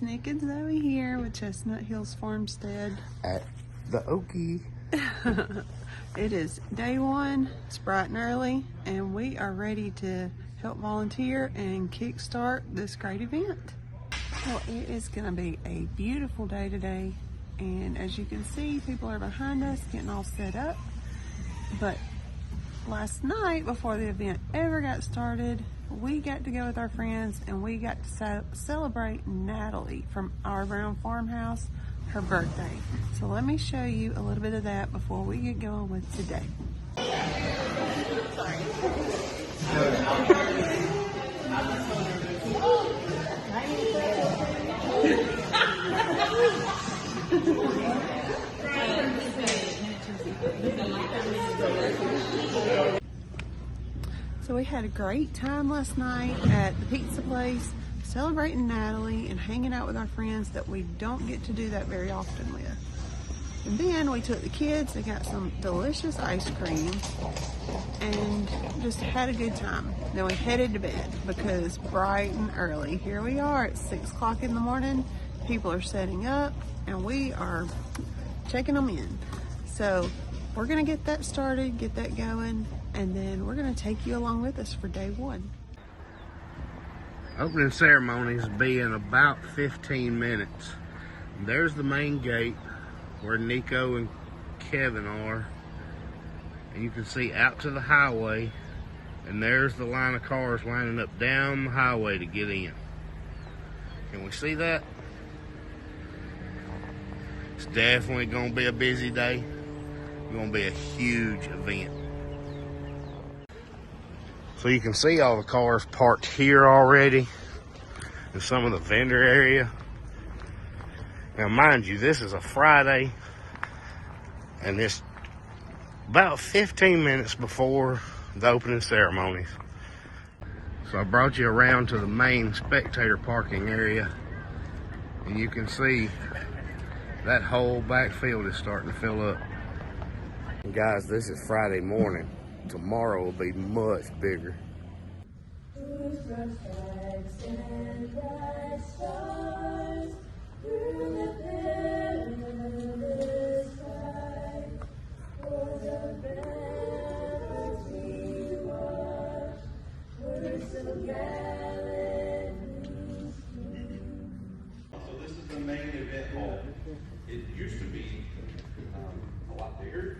Nick and Zoe here with Chestnut Hills Farmstead at the Okie. It is day one, it's bright and early, and we are ready to help volunteer and kickstart this great event. Well, it is going to be a beautiful day today, and as you can see, people are behind us getting all set up. But last night, before the event ever got started, we got to go with our friends and we got to celebrate Natalie from our brown farmhouse, her birthday. So let me show you a little bit of that before we get going with today. So we had a great time last night at the pizza place, celebrating Natalie and hanging out with our friends that we don't get to do that very often with. And then we took the kids, they got some delicious ice cream and just had a good time. Then we headed to bed because bright and early, here we are at 6 o'clock in the morning. People are setting up and we are checking them in. So we're gonna get that started, get that going, and then we're gonna take you along with us for day one. Opening ceremonies will be in about 15 minutes. There's the main gate where Nico and Kevin are. And you can see out to the highway, and there's the line of cars lining up down the highway to get in. Can we see that? It's definitely gonna be a busy day. It's gonna be a huge event. So you can see all the cars parked here already in some of the vendor area. Now mind you, this is a Friday and it's about 15 minutes before the opening ceremonies. So I brought you around to the main spectator parking area and you can see that whole backfield is starting to fill up. And guys, this is Friday morning. Tomorrow will be much bigger. So this is the main event hall. It used to be a lot bigger.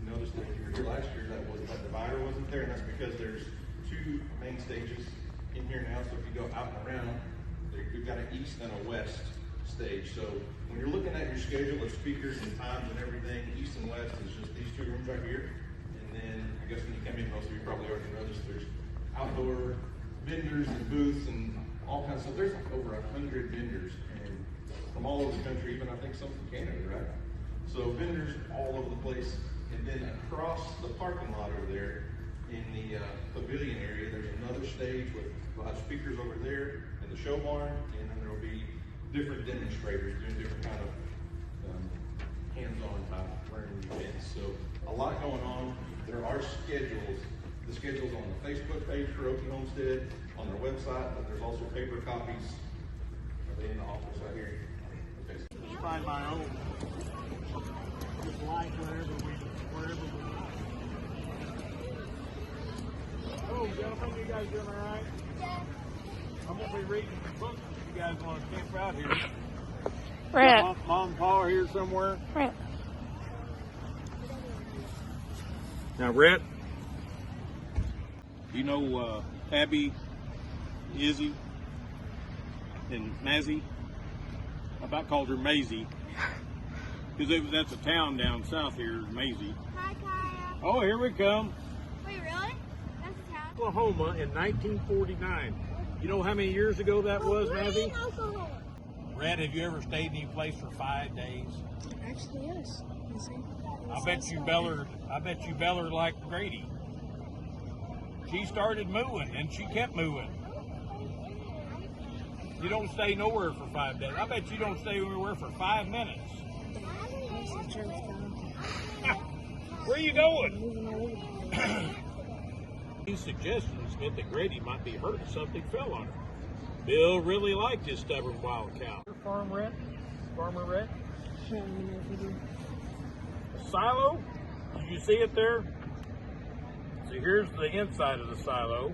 Notice that if you were here last year, that divider wasn't there, and that's because there's two main stages in here now. So if you go out and around, we've got an east and a west stage. So when you're looking at your schedule of speakers and times and everything, east and west is just these two rooms right here. And then I guess when you come in, most of you probably already noticed there's outdoor vendors and booths and all kinds of stuff. There's like over 100 vendors and from all over the country, even I think some from Canada, right? So vendors all over the place. And then across the parking lot over there in the pavilion area, there's another stage with we'll have speakers over there in the show barn, and then there will be different demonstrators doing different kind of hands-on type learning events. So a lot going on. There are schedules. The schedule's on the Facebook page for Okie Homestead, on their website, but there's also paper copies. Are they in the office right here? Okay. Just find my own. Just like wherever we. Oh, gentlemen, you guys doing all right? Yeah. I'm gonna be reading some books if you guys want to camp out here. Right. Mom and Pa are here somewhere. Right. Now, Rhett, you know Abby, Izzy, and Mazzy? I about called her Maisie. Because that's a town down south here, Maisie. Hi, Kaya. Oh, here we come. Wait, really? That's a town? Oklahoma in 1949. You know how many years ago that was, Mazzy? Oklahoma. Red, have you ever stayed in any place for 5 days? Actually, yes. I bet you beller like Grady. She started mooing and she kept mooing. You don't stay nowhere for 5 days. I bet you don't stay anywhere for 5 minutes. Where are you going? These suggestions meant that Grady might be hurt if something fell on her. Bill really liked his stubborn wild cow. Farmer Rhett. Silo, did you see it there? So here's the inside of the silo.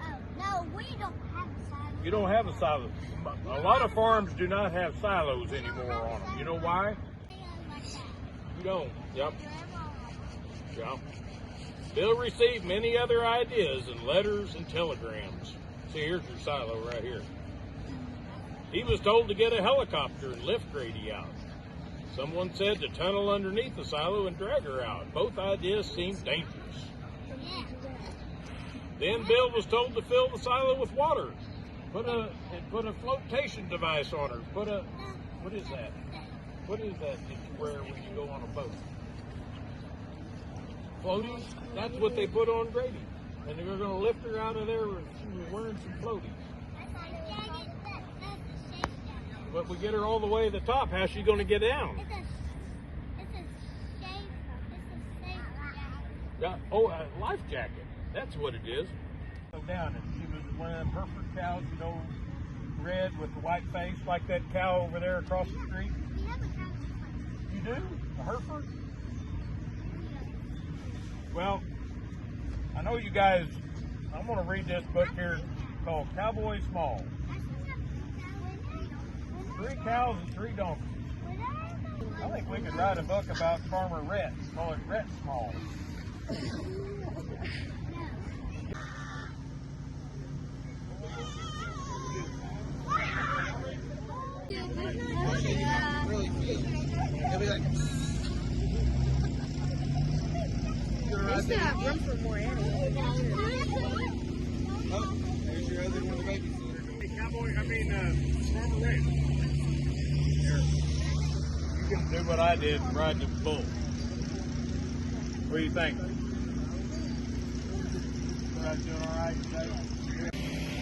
Oh, no, we don't have a silo. You don't have a silo. A lot of farms do not have silos anymore on them. You know why? You don't. Yep. Yeah. Bill received many other ideas in letters and telegrams. See, here's your silo right here. He was told to get a helicopter and lift Grady out. Someone said to tunnel underneath the silo and drag her out. Both ideas seemed dangerous. Then Bill was told to fill the silo with water. Put a flotation device on her. What is that? What is that you wear when you go on a boat? Floaties? That's what they put on Grady. And they're going to lift her out of there with wearing some floaties. But we get her all the way to the top. How's she going to get down? It's a safe jacket. Yeah. Oh, a life jacket. That's what it is. Go down, and she was one of them Hereford cows, you know, red with the white face, like that cow over there across the street. We have a cow. You do? A Hereford? Well, I know you guys, I'm going to read this book here called Cowboy Small. 3 cows and 3 donkeys. I think we could write a book about Farmer Rhett. Call it Rhett Small. We still have room for more animals. There's your other one, the baby. Farmer Rhett. You can do what I did and ride the bull. What do you think? Everybody doing all right today?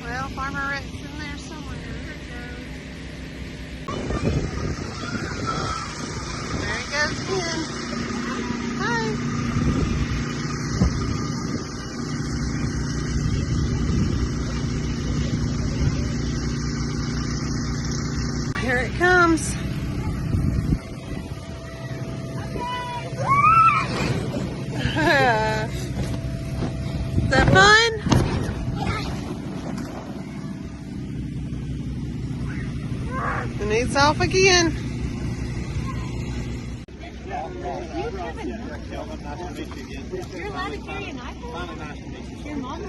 Well, Farmer Rhett's in there somewhere. There he goes again. Hi. Here it comes. Is that fun? And it's off again. You're allowed to carry an iPhone? Your mom?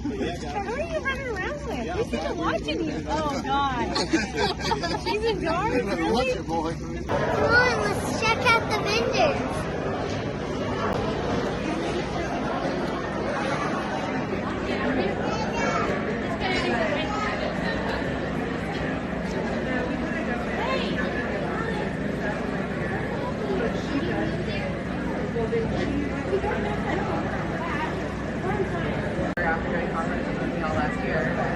Who are you running around with? She's still watching you. Oh, God. She's in dark, really? Come on, let's check out the vendors. Last year, but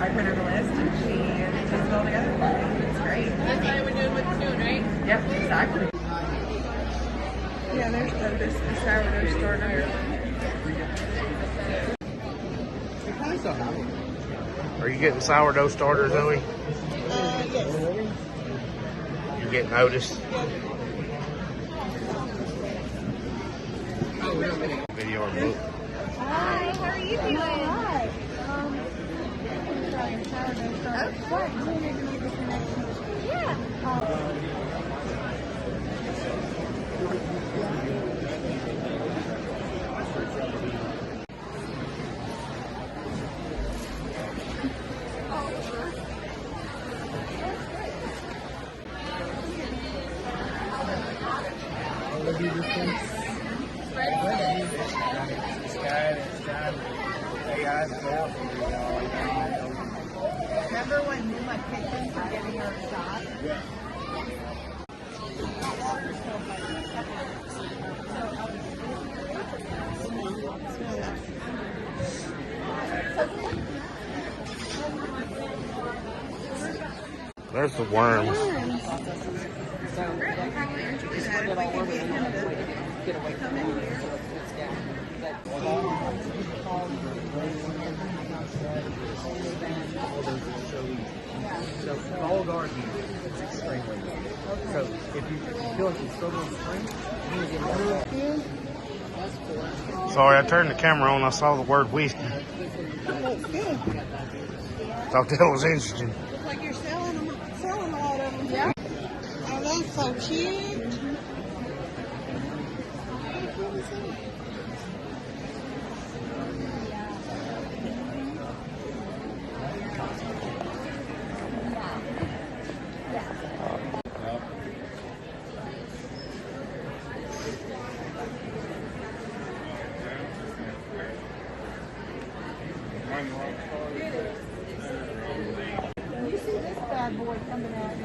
I put her on the list and she puts it all together for me. It's great. That's why we're doing what you're doing, right? Yep, exactly. Yeah, there's the sourdough starter. Are you getting sourdough starter, Zoe? Yes. You getting noticed? Video or book? Hi, how are you doing? Hi. Yeah. Remember when Numa kicked him for giving her a shot? Yeah. There's the worms. Farmstead, there's Clanton, all those will show you. So fall gardening is extremely easy. So if you feel like you struggle in spring, you need to get more. Sorry, I turned the camera on. I saw the word whiskey. Thought that was interesting. Looks like you're selling a lot of them. Yeah. Oh, that's so cute. You see this bad boy coming at you,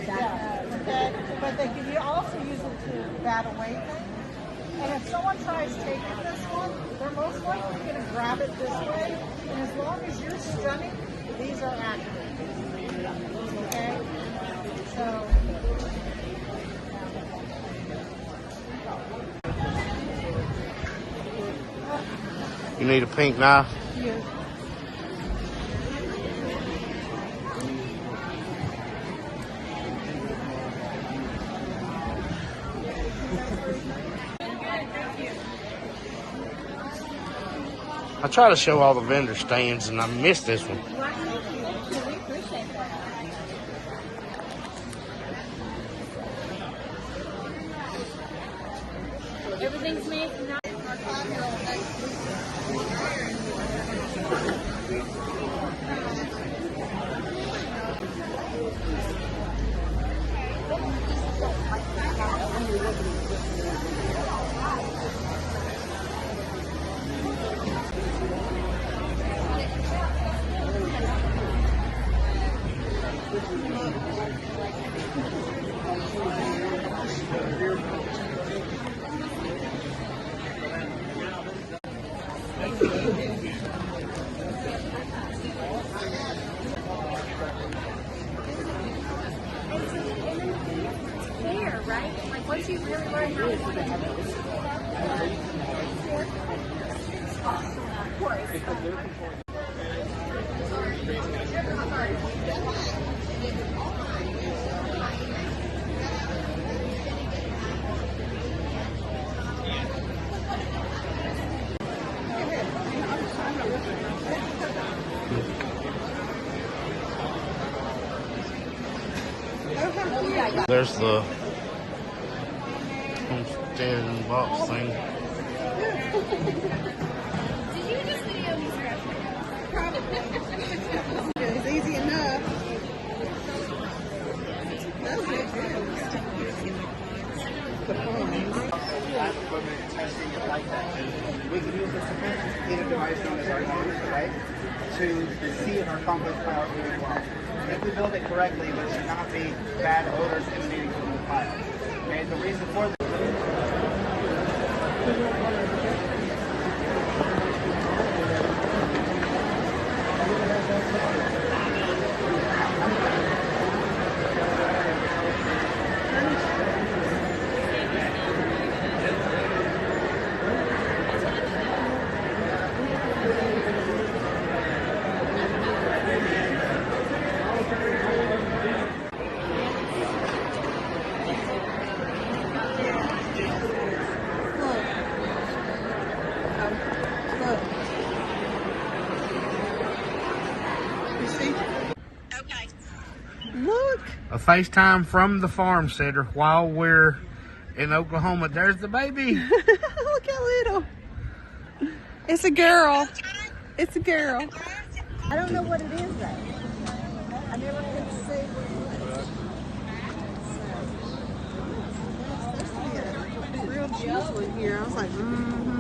yeah, okay. But you also use it to bat away things. And if someone tries taking this one, they're most likely going to grab it this way. And as long as you're stunning, these are active. Okay? So. You need a pink knife? Yeah. I try to show all the vendor stands and I missed this one. We appreciate that. Everything's made from that. Fair, right? Like once you really learn how to do it. Of course. There's the homesteading box thing. Did you just video me scratching? Probably. It's easy enough. Those are good. The pawns. Equipment, testing, it like that. We can use this device known as our launcher, right? To see if our compost pile is doing well. If we build it correctly, there should not be bad odors emanating from the pile. Okay, the reason for this. Look. A FaceTime from the Farmstead while we're in Oklahoma. There's the baby. Look how little. It's a girl. It's a girl. I don't know what it is though. I never could say what Real juice one here. I was like,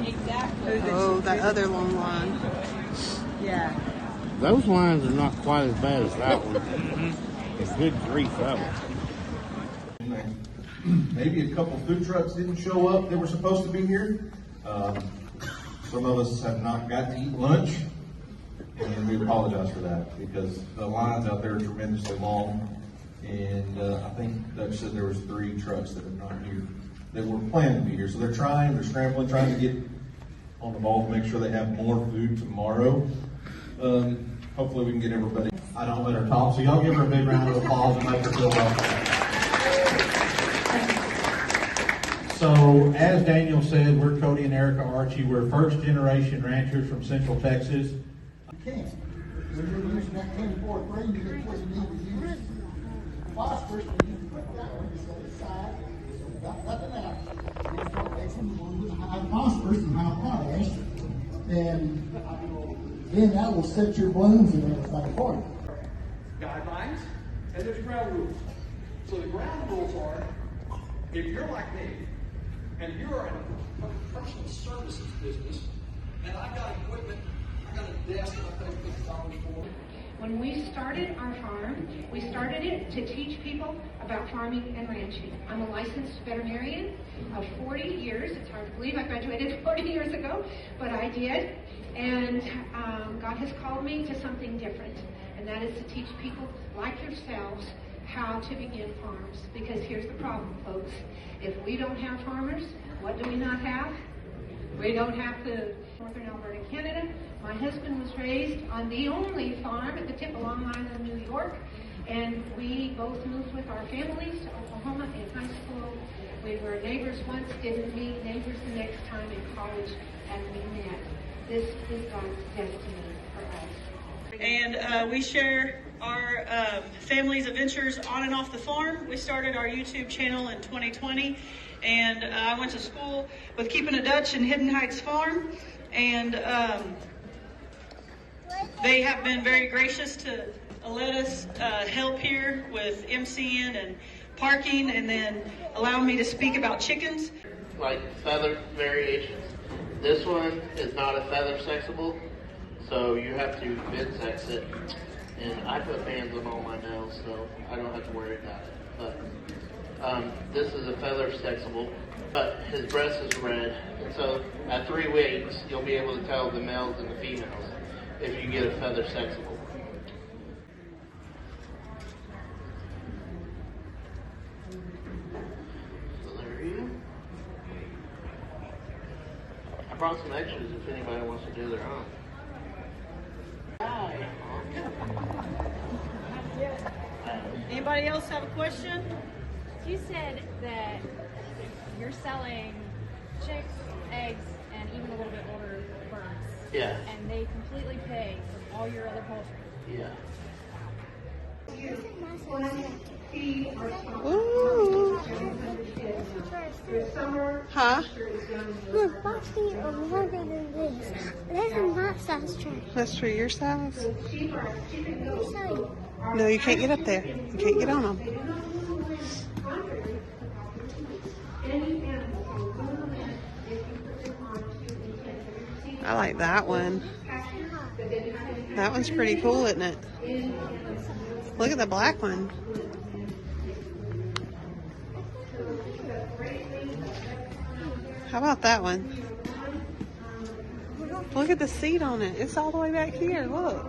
exactly. Oh, that other long line. Yeah. Those lines are not quite as bad as that one. It's good grief, that one. Maybe a couple food trucks didn't show up that were supposed to be here. Some of us have not got to eat lunch, and we apologize for that because the lines out there are tremendously long. And I think Dutch said there was 3 trucks that are not here that were planning to be here. So they're scrambling, trying to get on the ball to make sure they have more food tomorrow. Hopefully we can get everybody. I don't let her talk, so y'all give her a big round of applause and make her feel welcome. So, as Daniel said, we're Cody and Erica Archie. We're first-generation ranchers from Central Texas. When you're using that 24 grain, you get what you need to use. Phosphorus, you can put that one to the side. Got nothing else. It's what makes them one with high phosphorus and high potash. And then that will set your blooms and everything for you. Guidelines, and there's ground rules. So the ground rules are, if you're like me, and you're in a personal services business, and I got equipment, I got a desk that I pay $50 for. When we started our farm, we started it to teach people about farming and ranching. I'm a licensed veterinarian of 40 years. It's hard to believe I graduated 40 years ago, but I did. And God has called me to something different, and that is to teach people like yourselves how to begin farms. Because here's the problem, folks. If we don't have farmers, what do we not have? We don't have food. Northern Alberta, Canada. My husband was raised on the only farm at the tip of Long Island, New York, and we both moved with our families to Oklahoma in high school. We were neighbors once, didn't meet neighbors the next time in college, and we met. This is God's destiny for us. And we share our family's adventures on and off the farm. We started our YouTube channel in 2020, and I went to school with Keeping a Dutch in Hidden Heights Farm, and they have been very gracious to let us help here with MCing and parking, and then allow me to speak about chickens. Like feather variations. This one is not a feather sexable, so you have to bend sex it. And I put bands on all my nails, so I don't have to worry about it. But this is a feather sexable, but his breast is red, and so at 3 weeks you'll be able to tell the males and the females if you get a feather sexable. So there you go. I brought some extras if anybody wants to do their own. Anybody else have a question? You said that you're selling chicks, eggs, and even a little bit older birds. Yeah. And they completely pay for all your other poultry. Yeah. Ooh. Huh? Look, my feet are longer than this. This is my size trash. That's for your size? So, No, you can't get up there. You can't get on them. I like that one. That one's pretty cool, isn't it? Look at the black one. How about that one? Look at the seat on it. It's all the way back here. Look.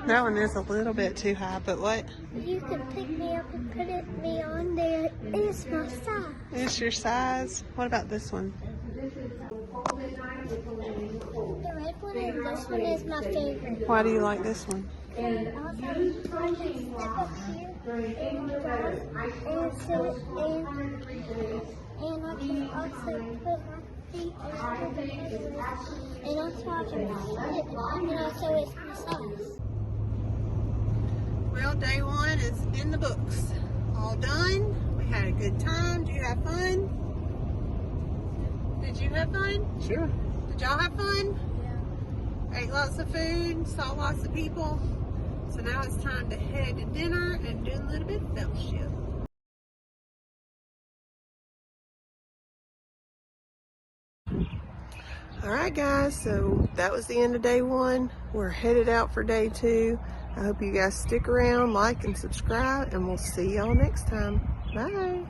That one is a little bit too high, but what? you can pick me up and put me on there. It's my size. It's your size. What about this one? The red one and this one is my favorite. Why do you like this one? And also, I can step up here and grab and sit and I can also put my feet over the headrest and also I can sit and also it's my size. Well, day one is in the books. All done. We had a good time. Did you have fun? Did you have fun? Sure. Did y'all have fun? Yeah. Ate lots of food, saw lots of people. So now it's time to head to dinner and do a little bit of fellowship. Alright guys, so that was the end of day one. We're headed out for day two. I hope you guys stick around, like and subscribe, and we'll see y'all next time. Bye.